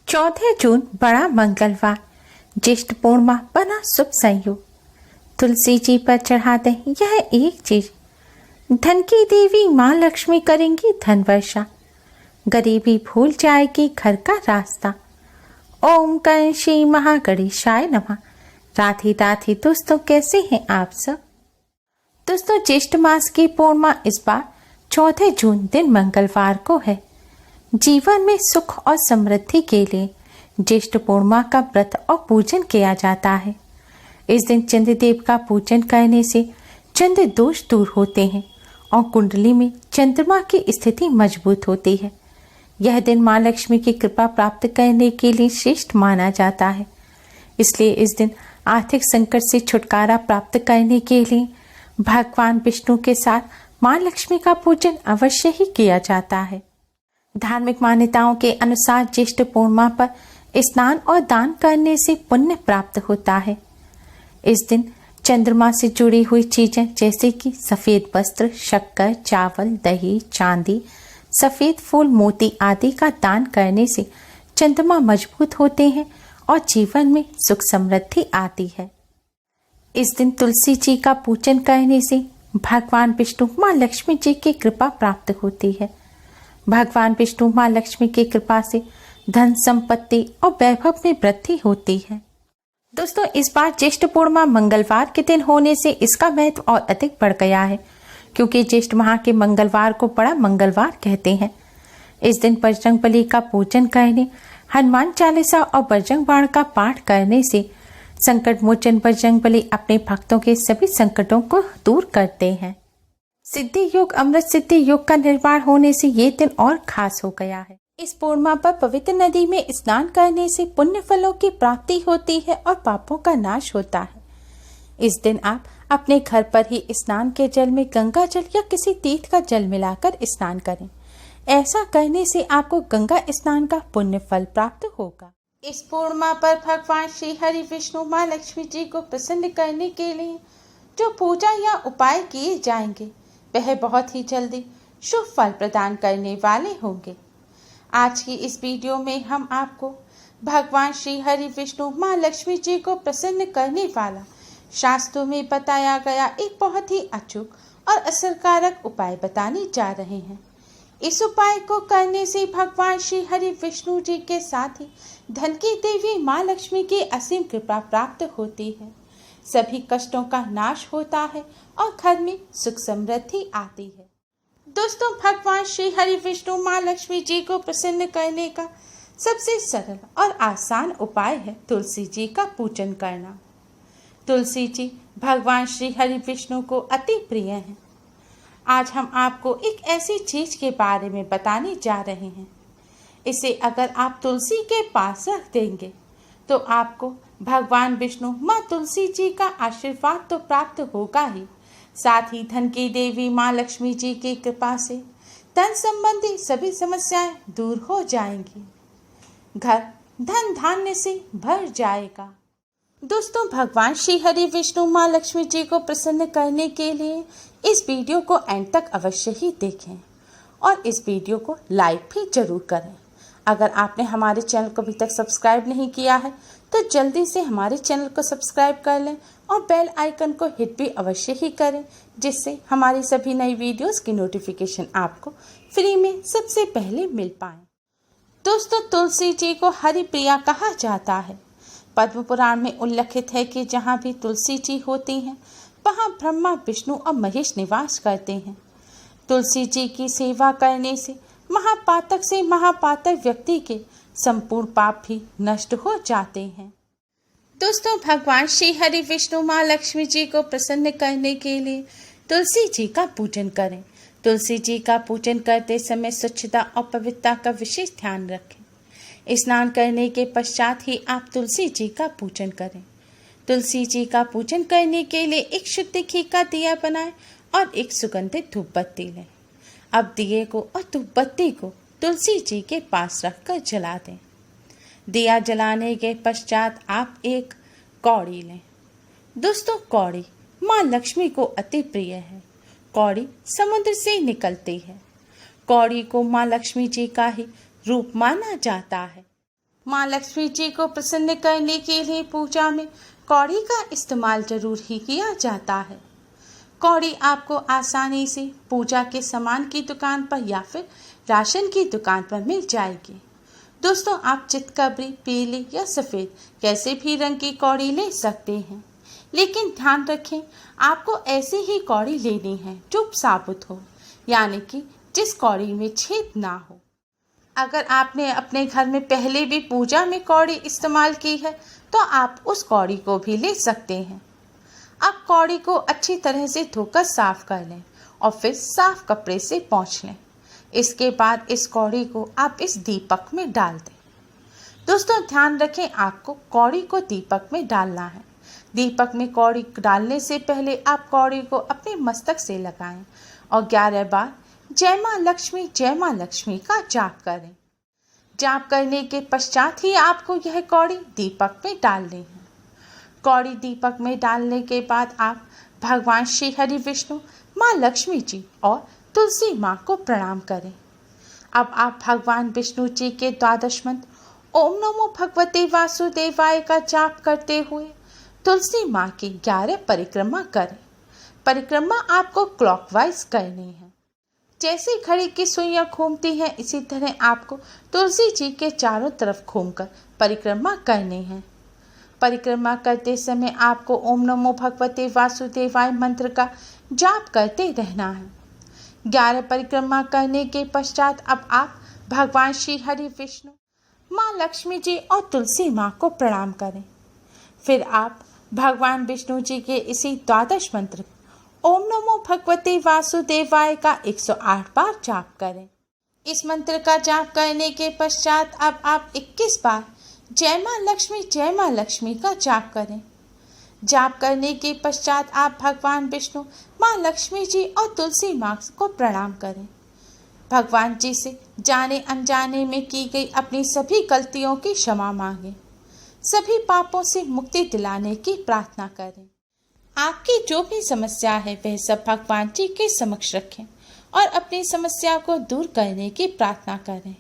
14 जून बड़ा मंगलवार, ज्येष्ठ पूर्णिमा बना शुभ संयोग। तुलसी जी पर चढ़ा दें यह एक चीज, धन की देवी माँ लक्ष्मी करेंगी धन वर्षा, गरीबी भूल जाएगी घर का रास्ता। ओम कं श्री महागणेशाय नमः। राधे राधे दोस्तों, कैसे हैं आप सब। दोस्तों, ज्येष्ठ मास की पूर्णिमा इस बार 14 जून दिन मंगलवार को है। जीवन में सुख और समृद्धि के लिए ज्येष्ठ पूर्णिमा का व्रत और पूजन किया जाता है। इस दिन चंद्रदेव का पूजन करने से चंद्र दोष दूर होते हैं और कुंडली में चंद्रमा की स्थिति मजबूत होती है। यह दिन माँ लक्ष्मी की कृपा प्राप्त करने के लिए श्रेष्ठ माना जाता है। इसलिए इस दिन आर्थिक संकट से छुटकारा प्राप्त करने के लिए भगवान विष्णु के साथ माँ लक्ष्मी का पूजन अवश्य ही किया जाता है। धार्मिक मान्यताओं के अनुसार ज्येष्ठ पूर्णिमा पर स्नान और दान करने से पुण्य प्राप्त होता है। इस दिन चंद्रमा से जुड़ी हुई चीजें जैसे कि सफेद वस्त्र, शक्कर, चावल, दही, चांदी, सफेद फूल, मोती आदि का दान करने से चंद्रमा मजबूत होते हैं और जीवन में सुख समृद्धि आती है। इस दिन तुलसी जी का पूजन करने से भगवान विष्णु माँ लक्ष्मी जी की कृपा प्राप्त होती है। भगवान विष्णु माँ लक्ष्मी की कृपा से धन संपत्ति और वैभव में वृद्धि होती है। दोस्तों, इस बार ज्येष्ठ पूर्णिमा मंगलवार के दिन होने से इसका महत्व और अधिक बढ़ गया है, क्योंकि ज्येष्ठ माह के मंगलवार को बड़ा मंगलवार कहते हैं। इस दिन बजरंगबली का पूजन करने, हनुमान चालीसा और बजरंग बाण का पाठ करने से संकट मोचन बजरंगबली अपने भक्तों के सभी संकटों को दूर करते हैं। सिद्धि योग, अमृत सिद्धि योग का निर्माण होने से ये दिन और खास हो गया है। इस पूर्णिमा पर पवित्र नदी में स्नान करने से पुण्य फलों की प्राप्ति होती है और पापों का नाश होता है। इस दिन आप अपने घर पर ही स्नान के जल में गंगा जल या किसी तीर्थ का जल मिलाकर स्नान करें। ऐसा करने से आपको गंगा स्नान का पुण्य फल प्राप्त होगा। इस पूर्णिमा पर भगवान श्री हरि विष्णु माँ लक्ष्मी जी को प्रसन्न करने के लिए जो पूजा या उपाय किए जाएंगे वह बहुत ही जल्दी शुभ फल प्रदान करने वाले होंगे। आज की इस वीडियो में हम आपको भगवान श्री हरि विष्णु माँ लक्ष्मी जी को प्रसन्न करने वाला शास्त्रों में बताया गया एक बहुत ही अचूक और असरकारक उपाय बताने जा रहे हैं। इस उपाय को करने से भगवान श्री हरि विष्णु जी के साथ ही धन की देवी माँ लक्ष्मी की असीम कृपा प्राप्त होती है। सभी कष्टों का नाश होता है और घर में सुख समृद्धि आती है। दोस्तों, भगवान श्री हरि विष्णु माँ लक्ष्मी जी को प्रसन्न करने का सबसे सरल और आसान उपाय है तुलसी जी का पूजन करना। तुलसी जी भगवान श्री हरि विष्णु को अति प्रिय हैं। आज हम आपको एक ऐसी चीज के बारे में बताने जा रहे हैं। इसे अगर आप तुलसी के पास रख देंगे तो आपको भगवान विष्णु माँ तुलसी जी का आशीर्वाद तो प्राप्त होगा ही, साथ ही धन की देवी माँ लक्ष्मी जी की कृपा से धन संबंधी सभी समस्याएं दूर हो जाएंगी। घर धन धान्य से भर जाएगा। दोस्तों, भगवान श्री हरि विष्णु माँ लक्ष्मी जी को प्रसन्न करने के लिए इस वीडियो को एंड तक अवश्य ही देखें और इस वीडियो को लाइक भी जरूर करें। अगर आपने हमारे चैनल को अभी तक सब्सक्राइब नहीं किया है तो जल्दी से हमारे चैनल को सब्सक्राइब कर लें और बेल आइकन को हिट भी अवश्य ही करें, जिससे हमारी सभी नई वीडियोस की नोटिफिकेशन आपको फ्री में सबसे पहले मिल पाए। दोस्तों, तुलसी जी को हरि प्रिया कहा जाता है। पद्म पुराण में उल्लेखित है कि जहाँ भी तुलसी जी होती हैं वहाँ ब्रह्मा, विष्णु और महेश निवास करते हैं। तुलसी जी की सेवा करने से महापातक से महापातक व्यक्ति के संपूर्ण पाप भी नष्ट हो जाते हैं। दोस्तों, भगवान श्री हरि विष्णु माँ लक्ष्मी जी को प्रसन्न करने के लिए तुलसी जी का पूजन करें। तुलसी जी का पूजन करते समय स्वच्छता और पवित्रता का विशेष ध्यान रखें। स्नान करने के पश्चात ही आप तुलसी जी का पूजन करें। तुलसी जी का पूजन करने के लिए एक शुद्ध घी का दिया बनाएं और एक सुगंधित धूप बत्ती लें। अब दिए को और धूप बत्ती को तुलसी जी के पास रखकर जला दें। दिया जलाने के पश्चात आप एक कौड़ी लें। दोस्तों, कौड़ी माँ लक्ष्मी को अति प्रिय है। कौड़ी समुद्र से निकलती है। कौड़ी को माँ लक्ष्मी जी का ही रूप माना जाता है। माँ लक्ष्मी जी को प्रसन्न करने के लिए पूजा में कौड़ी का इस्तेमाल जरूर ही किया जाता है। कौड़ी आपको आसानी से पूजा के सामान की दुकान पर या फिर राशन की दुकान पर मिल जाएगी। दोस्तों, आप चितकबरी, पीली या सफ़ेद कैसे भी रंग की कौड़ी ले सकते हैं, लेकिन ध्यान रखें आपको ऐसी ही कौड़ी लेनी है जो साबुत हो, यानी कि जिस कौड़ी में छेद ना हो। अगर आपने अपने घर में पहले भी पूजा में कौड़ी इस्तेमाल की है तो आप उस कौड़ी को भी ले सकते हैं। अब कौड़ी को अच्छी तरह से धोकर साफ कर लें और फिर साफ कपड़े से पोंछ लें। इसके बाद इस कौड़ी को आप इस दीपक में डाल दें। दोस्तों, ध्यान रखें आपको कौड़ी को दीपक में डालना है। दीपक में कौड़ी डालने से पहले आप कौड़ी को अपने मस्तक से लगाएं और 11 बार जय माँ लक्ष्मी का जाप करें। जाप करने के पश्चात ही आपको यह कौड़ी दीपक में डालनी है। कौड़ी दीपक में डालने के बाद आप भगवान श्री हरि विष्णु, माँ लक्ष्मी जी और तुलसी माँ को प्रणाम करें। अब आप भगवान विष्णु जी के 12 मंत्र ओम नमो भगवते वासुदेवाय का जाप करते हुए तुलसी माँ की 11 परिक्रमा करें। परिक्रमा आपको क्लॉकवाइज करनी है। जैसे घड़ी की सुइयां घूमती हैं, इसी तरह आपको तुलसी जी के चारों तरफ घूमकर परिक्रमा करनी है। परिक्रमा करते समय आपको ओम नमो भगवते वासुदेवाय मंत्र का जाप करते रहना है। 11 परिक्रमा करने के पश्चात अब आप भगवान श्री हरि विष्णु, माँ लक्ष्मी जी और तुलसी माँ को प्रणाम करें। फिर आप भगवान विष्णु जी के इसी 12 मंत्र ओम नमो भगवते वासुदेवाय का 108 बार जाप करें। इस मंत्र का जाप करने के पश्चात अब आप 21 बार जय माँ लक्ष्मी का जाप करें। जाप करने के पश्चात आप भगवान विष्णु, माँ लक्ष्मी जी और तुलसी माँ को प्रणाम करें। भगवान जी से जाने अनजाने में की गई अपनी सभी गलतियों की क्षमा मांगें। सभी पापों से मुक्ति दिलाने की प्रार्थना करें। आपकी जो भी समस्या है वह सब भगवान जी के समक्ष रखें और अपनी समस्या को दूर करने की प्रार्थना करें।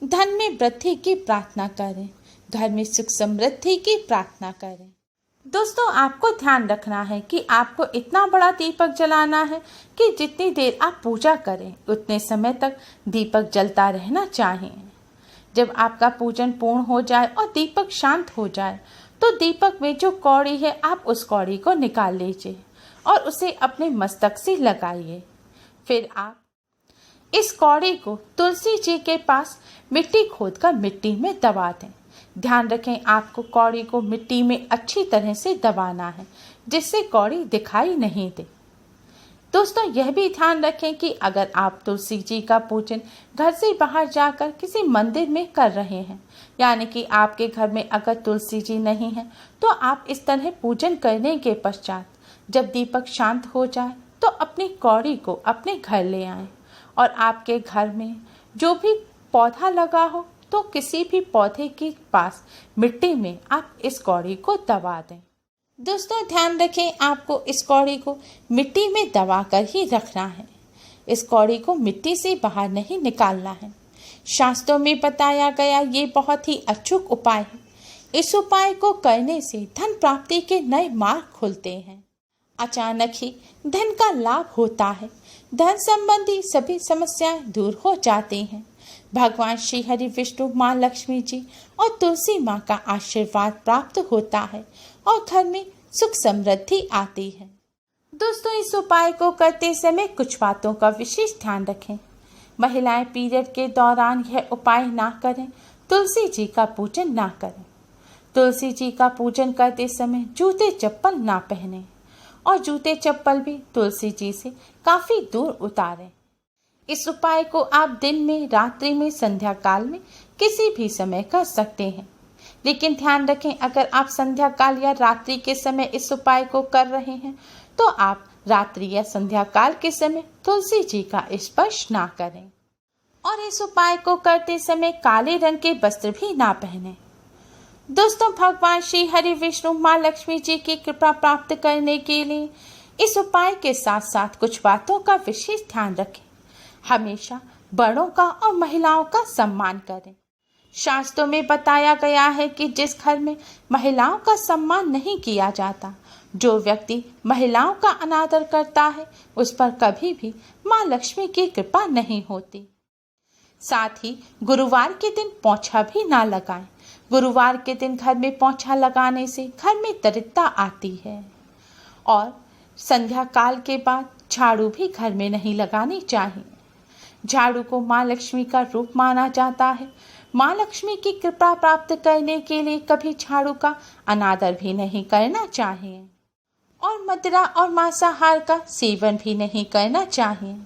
धन में वृद्धि की प्रार्थना करें, घर में सुख समृद्धि की प्रार्थना करें। दोस्तों, आपको ध्यान रखना है कि आपको इतना बड़ा दीपक जलाना है कि जितनी देर आप पूजा करें उतने समय तक दीपक जलता रहना चाहिए। जब आपका पूजन पूर्ण हो जाए और दीपक शांत हो जाए तो दीपक में जो कौड़ी है आप उस कौड़ी को निकाल लीजिए और उसे अपने मस्तक से लगाइए। फिर आप इस कौड़ी को तुलसी जी के पास मिट्टी खोदकर मिट्टी में दबा दें। ध्यान रखें आपको कौड़ी को मिट्टी में अच्छी तरह से दबाना है जिससे कौड़ी दिखाई नहीं दे। दोस्तों, यह भी ध्यान रखें कि अगर आप तुलसी जी का पूजन घर से बाहर जाकर किसी मंदिर में कर रहे हैं, यानी कि आपके घर में अगर तुलसी जी नहीं है, तो आप इस तरह पूजन करने के पश्चात जब दीपक शांत हो जाए तो अपनी कौड़ी को अपने घर ले आएं और आपके घर में जो भी पौधा लगा हो तो किसी भी पौधे के पास मिट्टी में आप इस कौड़ी को दबा दें। दोस्तों, ध्यान रखें आपको इस कौड़ी को मिट्टी में दबाकर ही रखना है। इस कौड़ी को मिट्टी से बाहर नहीं निकालना है। शास्त्रों में बताया गया ये बहुत ही अचूक उपाय है। इस उपाय को करने से धन प्राप्ति के नए मार्ग खुलते हैं। अचानक ही धन का लाभ होता है। धन संबंधी सभी समस्याएं दूर हो जाती हैं। भगवान श्री हरि विष्णु, माँ लक्ष्मी जी और तुलसी माँ का आशीर्वाद प्राप्त होता है और घर में सुख समृद्धि आती है। दोस्तों, इस उपाय को करते समय कुछ बातों का विशेष ध्यान रखें। महिलाएं पीरियड के दौरान यह उपाय ना करें। तुलसी जी का पूजन ना करें। तुलसी जी का पूजन करते समय जूते चप्पल ना पहनें और जूते चप्पल भी तुलसी जी से काफी दूर उतारें। इस उपाय को आप दिन में, रात्रि में, संध्या काल में किसी भी समय कर सकते हैं। लेकिन ध्यान रखें अगर आप संध्या काल या रात्रि के समय इस उपाय को कर रहे हैं तो आप रात्रि या संध्या काल के समय तुलसी जी का स्पर्श ना करें और इस उपाय को करते समय काले रंग के वस्त्र भी ना पहने। दोस्तों, भगवान श्री हरि विष्णु, माँ लक्ष्मी जी की कृपा प्राप्त करने के लिए इस उपाय के साथ साथ कुछ बातों का विशेष ध्यान रखें। हमेशा बड़ों का और महिलाओं का सम्मान करें। शास्त्रों में बताया गया है कि जिस घर में महिलाओं का सम्मान नहीं किया जाता, जो व्यक्ति महिलाओं का अनादर करता है, उस पर कभी भी माँ लक्ष्मी की कृपा नहीं होती। साथ ही गुरुवार के दिन पोंछा भी ना लगाएं। गुरुवार के दिन घर में पोंछा लगाने से घर में दरिद्रता आती है। और संध्या काल के बाद झाड़ू भी घर में नहीं लगानी चाहिए। झाड़ू को माँ लक्ष्मी का रूप माना जाता है। माँ लक्ष्मी की कृपा प्राप्त करने के लिए कभी झाड़ू का अनादर भी नहीं करना चाहिए और मदिरा और मांसाहार का सेवन भी नहीं करना चाहिए।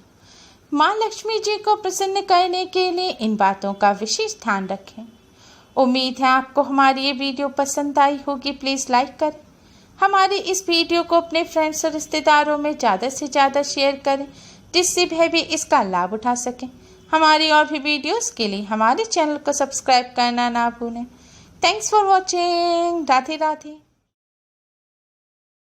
माँ लक्ष्मी जी को प्रसन्न करने के लिए इन बातों का विशेष ध्यान रखें। उम्मीद है आपको हमारी ये वीडियो पसंद आई होगी। प्लीज़ लाइक करें। हमारे इस वीडियो को अपने फ्रेंड्स और रिश्तेदारों में ज़्यादा से ज़्यादा शेयर करें, जिससे वह भी इसका लाभ उठा सकें। हमारी और भी वीडियोस के लिए हमारे चैनल को सब्सक्राइब करना ना भूलें। Thanks for watching. Radhe Radhe.